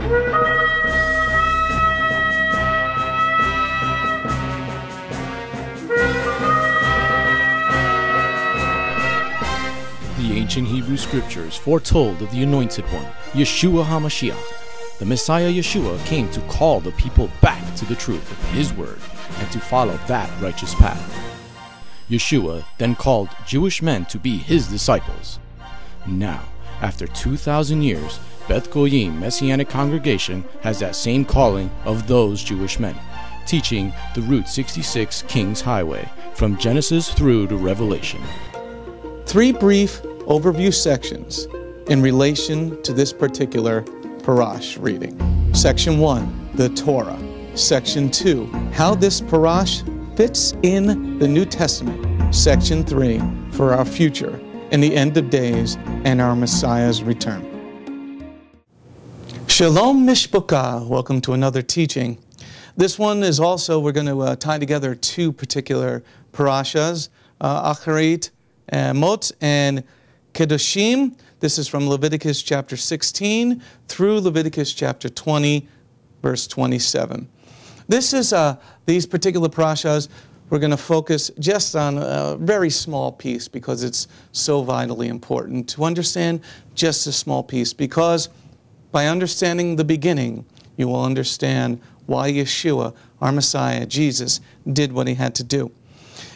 The ancient Hebrew scriptures foretold of the Anointed One, Yeshua HaMashiach. The Messiah Yeshua came to call the people back to the truth of His word and to follow that righteous path. Yeshua then called Jewish men to be His disciples. Now, after 2,000 years, Beth Goyim Messianic Congregation has that same calling of those Jewish men, teaching the Route 66 King's Highway from Genesis through to Revelation. 3 brief overview sections in relation to this particular parash reading. Section 1, the Torah. Section 2, how this parash fits in the New Testament. Section 3, for our future in the end of days and our Messiah's return. Shalom Mishpokah, welcome to another teaching. This one is also, we're going to tie together 2 particular parashas, Acharit Mot and Kedoshim. This is from Leviticus chapter 16 through Leviticus chapter 20, verse 27. This is, these particular parashas, we're going to focus just on a very small piece because it's so vitally important to understand just a small piece, because by understanding the beginning, you will understand why Yeshua, our Messiah, Jesus, did what He had to do.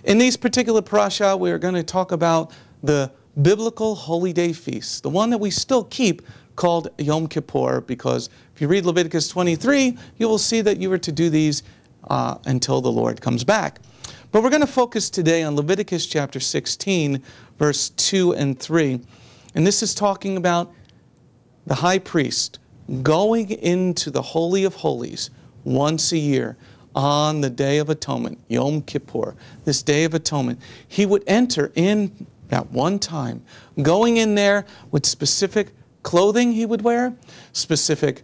In these particular parasha, we are going to talk about the biblical holy day feasts, the one that we still keep called Yom Kippur, because if you read Leviticus 23, you will see that you are to do these until the Lord comes back. But we're going to focus today on Leviticus chapter 16, verse 2 and 3. And this is talking about the high priest going into the Holy of Holies once a year on the Day of Atonement, Yom Kippur, this Day of Atonement. He would enter in at one time, going in there with specific clothing he would wear, specific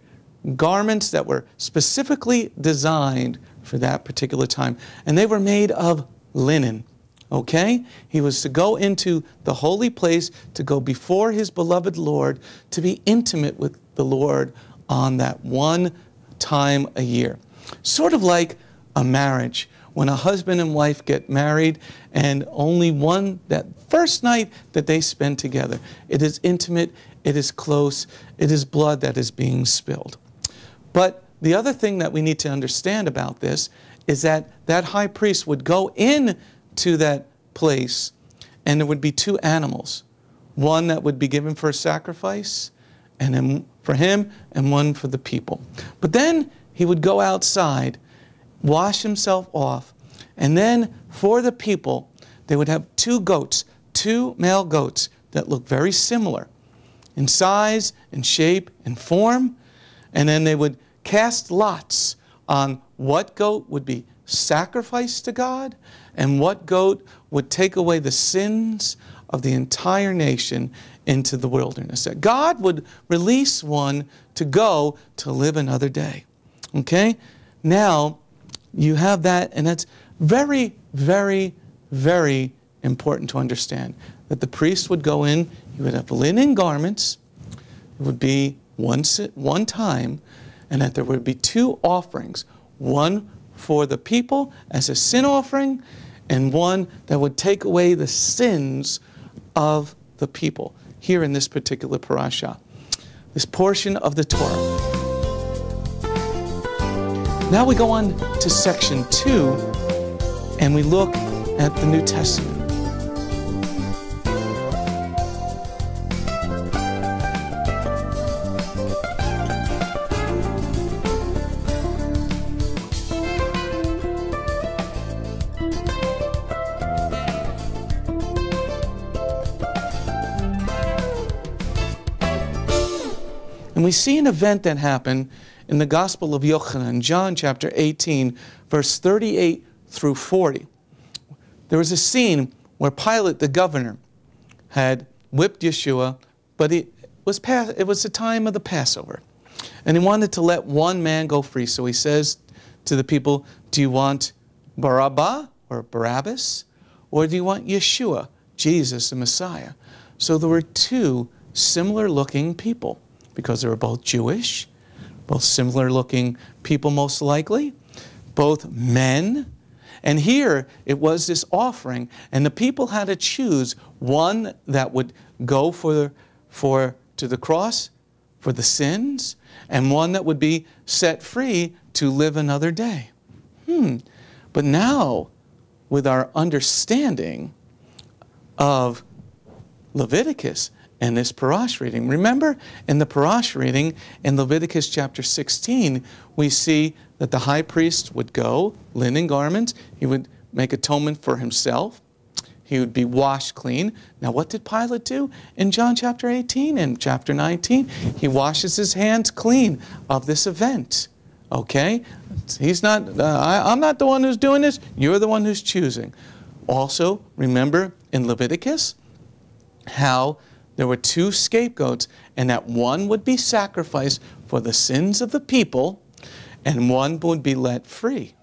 garments that were specifically designed for that particular time. And they were made of linen, okay? He was to go into the holy place, to go before his beloved Lord, to be intimate with the Lord on that one time a year. Sort of like a marriage, when a husband and wife get married and only that first night that they spend together, it is intimate, it is close, it is blood that is being spilled. But the other thing that we need to understand about this is that that high priest would go in to that place and there would be 2 animals, one that would be given for a sacrifice and then for him and one for the people. But then he would go outside, wash himself off, and then for the people, they would have 2 goats, 2 male goats that look very similar in size, in shape, in form, and then they would cast lots on what goat would be sacrificed to God and what goat would take away the sins of the entire nation into the wilderness. That God would release one to go to live another day. Okay? Now, you have that, and that's very, very, very important to understand. That the priest would go in, he would have linen garments, it would be one time, and that there would be 2 offerings, one for the people as a sin offering, and one that would take away the sins of the people, here in this particular parasha, this portion of the Torah. Now we go on to section 2, and we look at the New Testament. And we see an event that happened in the Gospel of Yochanan, John chapter 18, verse 38 through 40. There was a scene where Pilate, the governor, had whipped Yeshua, but it was the time of the Passover. And he wanted to let one man go free. So he says to the people, do you want Barabbas or Barabbas? Or do you want Yeshua, Jesus the Messiah? So there were 2 similar looking people, because they were both Jewish, both similar looking people most likely, both men. And here it was this offering, and the people had to choose one that would go to the cross for the sins, and one that would be set free to live another day. But now, with our understanding of Leviticus and this Parash reading, remember in the Parash reading in Leviticus chapter 16, we see that the high priest would go, linen garments, he would make atonement for himself, he would be washed clean. Now what did Pilate do in John chapter 18 and chapter 19? He washes his hands clean of this event. Okay? He's not, I'm not the one who's doing this, you're the one who's choosing. Also, remember in Leviticus how there were two scapegoats, and that one would be sacrificed for the sins of the people, and one would be let free.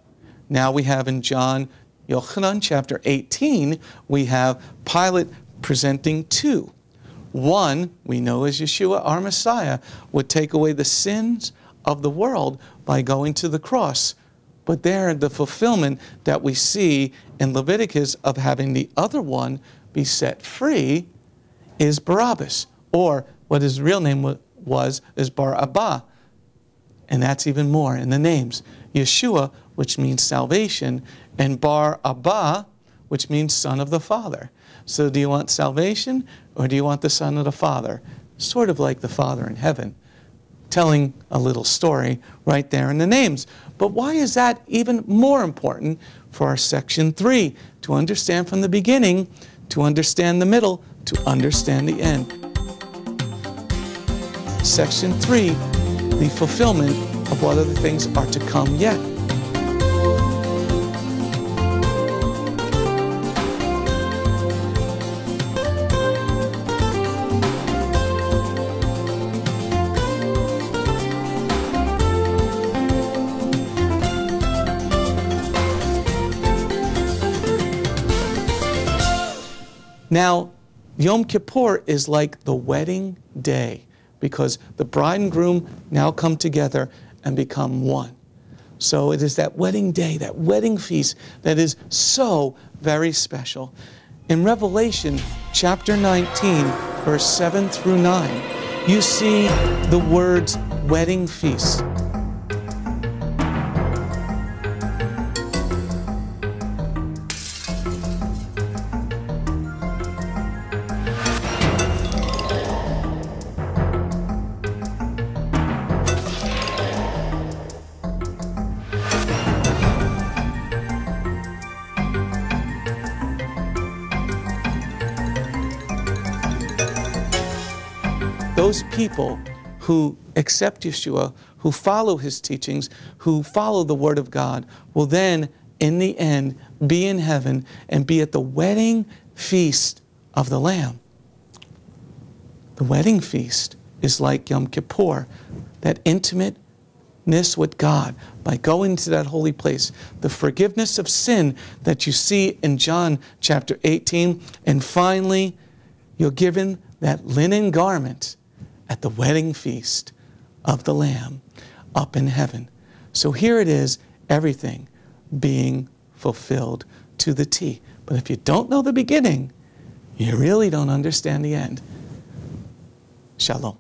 Now we have in John Yochanan chapter 18, we have Pilate presenting two. One, we know as Yeshua, our Messiah, would take away the sins of the world by going to the cross. But there, the fulfillment that we see in Leviticus of having the other one be set free is Barabbas, or what his real name was is Bar Abba. And that's even more in the names. Yeshua, which means salvation, and Bar Abba, which means son of the Father. So do you want salvation, or do you want the son of the Father? Sort of like the Father in heaven, telling a little story right there in the names. But why is that even more important for our section 3? To understand from the beginning, to understand the middle, to understand the end. Section 3, the fulfillment of what other things are to come yet. Now, Yom Kippur is like the wedding day because the bride and groom now come together and become one. So it is that wedding day, that wedding feast that is so very special. In Revelation chapter 19, verse 7 through 9, you see the words wedding feast. Those people who accept Yeshua, who follow his teachings, who follow the Word of God, will then, in the end, be in heaven and be at the wedding feast of the Lamb. The wedding feast is like Yom Kippur, that intimateness with God by going to that holy place, the forgiveness of sin that you see in John chapter 18, and finally, you're given that linen garment at the wedding feast of the Lamb up in heaven. So here it is, everything being fulfilled to the T. But if you don't know the beginning, you really don't understand the end. Shalom.